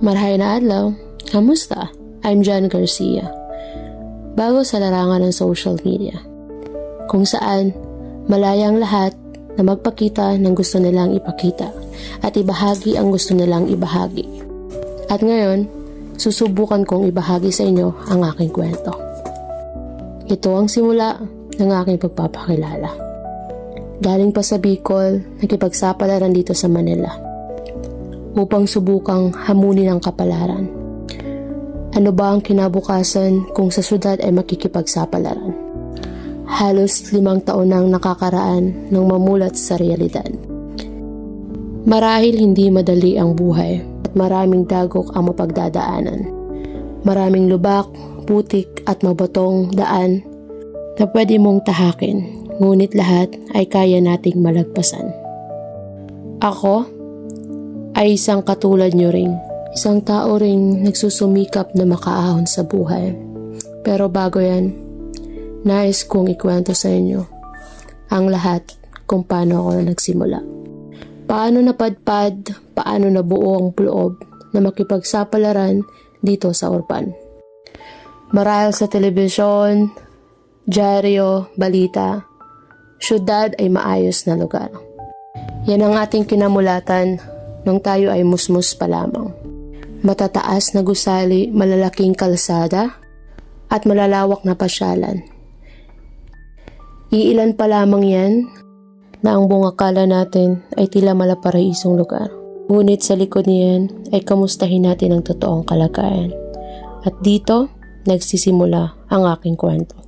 Marhay na adlaw, kamusta? I'm John Garcia. Bago sa larangan ng social media, kung saan malaya ang lahat na magpakita ng gusto nilang ipakita at ibahagi ang gusto nilang ibahagi. At ngayon, susubukan kong ibahagi sa inyo ang aking kwento. Ito ang simula ng aking pagpapakilala. Galing pa sa Bicol, nakipagsapalaran dito sa Manila upang subukang hamunin ang kapalaran. Ano ba ang kinabukasan kung sa syudad ay makikipagsapalaran? Halos 5 taon nang nakakaraan nang mamulat sa realidad. Marahil hindi madali ang buhay at maraming dagok ang mapagdadaanan. Maraming lubak, putik at mabatong daan na pwede mong tahakin, ngunit lahat ay kaya nating malagpasan. Ako ay isang katulad nyo rin. Isang tao ring nagsusumikap na makaahon sa buhay. Pero bago yan, nais kong ikwento sa inyo ang lahat kung paano ako nagsimula. Paano napadpad, paano nabuo ang loob na makipagsapalaran dito sa Urban. Marahil sa telebisyon, dyaryo, balita, syudad ay maayos na lugar. Yan ang ating kinamulatan nung tayo ay musmus pa lamang. Matataas na gusali, malalaking kalsada, at malalawak na pasyalan. Iilan pa lamang yan na ang buong akala natin ay tila malaparaisong lugar. Ngunit sa likod niyan ay kamustahin natin ang totoong kalagayan. At dito, nagsisimula ang aking kwento.